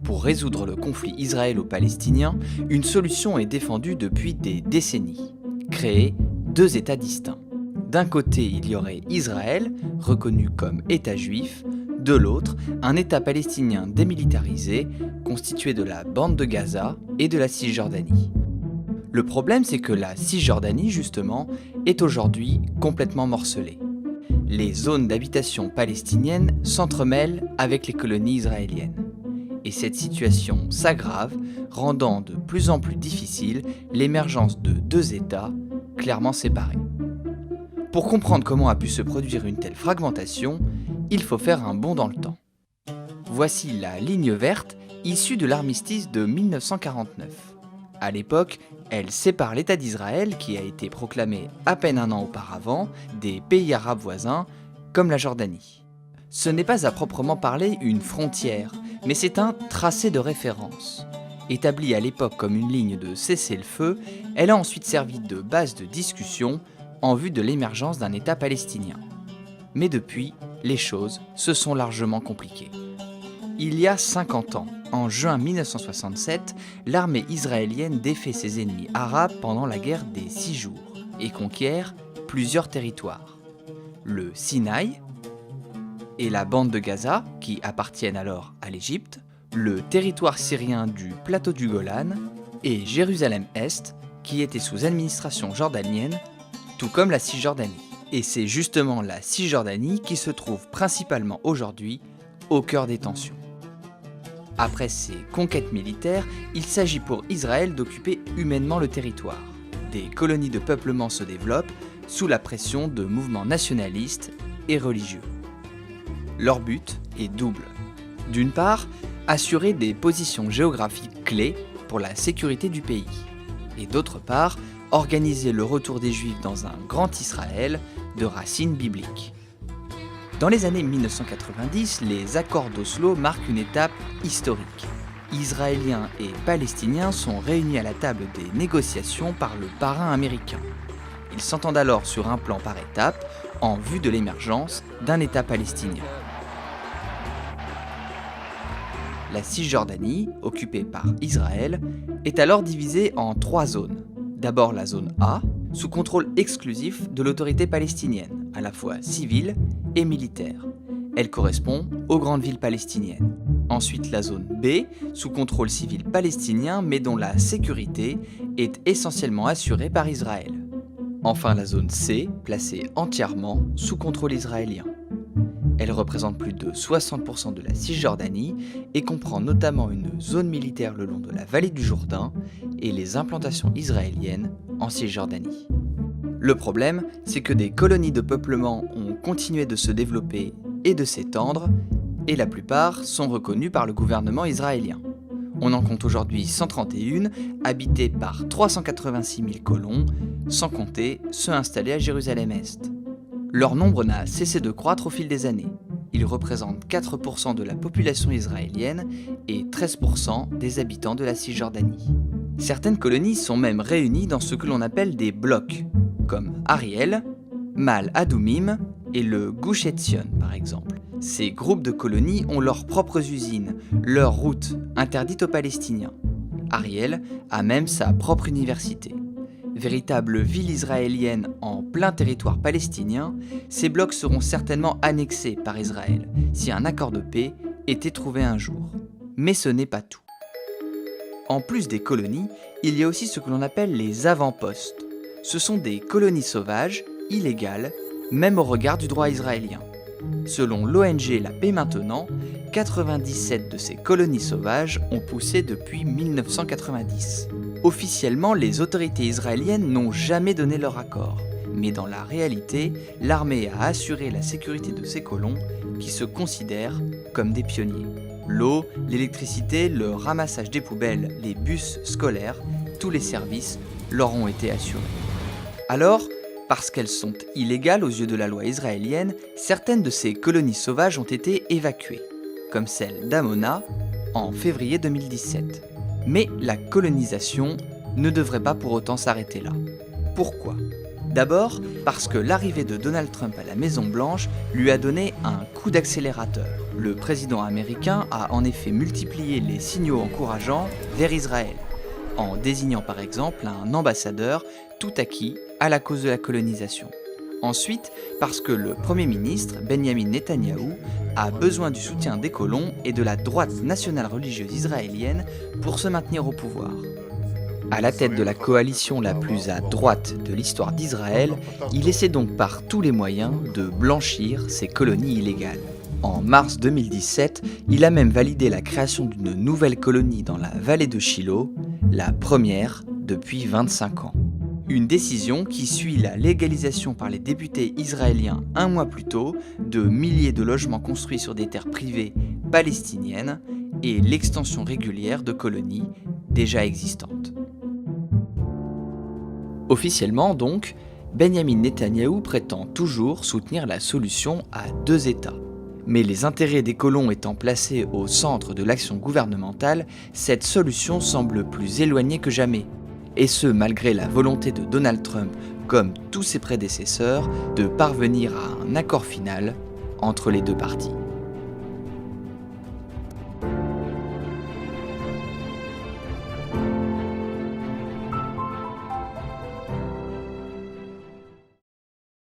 Pour résoudre le conflit israélo-palestinien, une solution est défendue depuis des décennies. Créer deux États distincts. D'un côté, il y aurait Israël, reconnu comme État juif, de l'autre, un État palestinien démilitarisé, constitué de la bande de Gaza et de la Cisjordanie. Le problème, c'est que la Cisjordanie, justement, est aujourd'hui complètement morcelée. Les zones d'habitation palestiniennes s'entremêlent avec les colonies israéliennes. Et cette situation s'aggrave, rendant de plus en plus difficile l'émergence de deux États clairement séparés. Pour comprendre comment a pu se produire une telle fragmentation, il faut faire un bond dans le temps. Voici la ligne verte issue de l'armistice de 1949. À l'époque, elle sépare l'État d'Israël, qui a été proclamé à peine un an auparavant, des pays arabes voisins, comme la Jordanie. Ce n'est pas à proprement parler une frontière, mais c'est un tracé de référence. Établie à l'époque comme une ligne de cessez-le-feu, elle a ensuite servi de base de discussion en vue de l'émergence d'un État palestinien. Mais depuis, les choses se sont largement compliquées. Il y a 50 ans, en juin 1967, l'armée israélienne défait ses ennemis arabes pendant la guerre des 6 jours et conquiert plusieurs territoires. Le Sinaï et la bande de Gaza, qui appartiennent alors à l'Égypte, le territoire syrien du plateau du Golan et Jérusalem-Est, qui était sous administration jordanienne, tout comme la Cisjordanie. Et c'est justement la Cisjordanie qui se trouve principalement aujourd'hui au cœur des tensions. Après ces conquêtes militaires, il s'agit pour Israël d'occuper humainement le territoire. Des colonies de peuplement se développent sous la pression de mouvements nationalistes et religieux. Leur but est double. D'une part, assurer des positions géographiques clés pour la sécurité du pays. Et d'autre part, organiser le retour des Juifs dans un grand Israël de racines bibliques. Dans les années 1990, les accords d'Oslo marquent une étape historique. Israéliens et Palestiniens sont réunis à la table des négociations par le parrain américain. Ils s'entendent alors sur un plan par étapes en vue de l'émergence d'un État palestinien. La Cisjordanie, occupée par Israël, est alors divisée en 3 zones. D'abord la zone A, sous contrôle exclusif de l'autorité palestinienne, à la fois civile et militaire. Elle correspond aux grandes villes palestiniennes. Ensuite la zone B, sous contrôle civil palestinien, mais dont la sécurité est essentiellement assurée par Israël. Enfin la zone C, placée entièrement sous contrôle israélien. Elle représente plus de 60% de la Cisjordanie et comprend notamment une zone militaire le long de la vallée du Jourdain et les implantations israéliennes en Cisjordanie. Le problème, c'est que des colonies de peuplement ont continué de se développer et de s'étendre, et la plupart sont reconnues par le gouvernement israélien. On en compte aujourd'hui 131, habitées par 386 000 colons, sans compter ceux installés à Jérusalem-Est. Leur nombre n'a cessé de croître au fil des années. Ils représentent 4% de la population israélienne et 13% des habitants de la Cisjordanie. Certaines colonies sont même réunies dans ce que l'on appelle des blocs, comme Ariel, Mal Adoumim et le Gush Etzion par exemple. Ces groupes de colonies ont leurs propres usines, leurs routes interdites aux Palestiniens. Ariel a même sa propre université. Véritable ville israélienne en plein territoire palestinien, ces blocs seront certainement annexés par Israël si un accord de paix était trouvé un jour. Mais ce n'est pas tout. En plus des colonies, il y a aussi ce que l'on appelle les avant-postes. Ce sont des colonies sauvages, illégales, même au regard du droit israélien. Selon l'ONG La Paix Maintenant, 97 de ces colonies sauvages ont poussé depuis 1990. Officiellement, les autorités israéliennes n'ont jamais donné leur accord, mais dans la réalité, l'armée a assuré la sécurité de ces colons qui se considèrent comme des pionniers. L'eau, l'électricité, le ramassage des poubelles, les bus scolaires, tous les services leur ont été assurés. Alors, parce qu'elles sont illégales aux yeux de la loi israélienne, certaines de ces colonies sauvages ont été évacuées, comme celle d'Amona en février 2017. Mais la colonisation ne devrait pas pour autant s'arrêter là. Pourquoi ? D'abord, parce que l'arrivée de Donald Trump à la Maison-Blanche lui a donné un coup d'accélérateur. Le président américain a en effet multiplié les signaux encourageants vers Israël, en désignant par exemple un ambassadeur tout acquis à la cause de la colonisation. Ensuite, parce que le Premier ministre, Benjamin Netanyahou, a besoin du soutien des colons et de la droite nationale religieuse israélienne pour se maintenir au pouvoir. À la tête de la coalition la plus à droite de l'histoire d'Israël, il essaie donc par tous les moyens de blanchir ces colonies illégales. En mars 2017, il a même validé la création d'une nouvelle colonie dans la vallée de Shiloh, la première depuis 25 ans. Une décision qui suit la légalisation par les députés israéliens un mois plus tôt de milliers de logements construits sur des terres privées palestiniennes et l'extension régulière de colonies déjà existantes. Officiellement donc, Benjamin Netanyahou prétend toujours soutenir la solution à 2 États. Mais les intérêts des colons étant placés au centre de l'action gouvernementale, cette solution semble plus éloignée que jamais. Et ce, malgré la volonté de Donald Trump, comme tous ses prédécesseurs, de parvenir à un accord final entre les deux parties.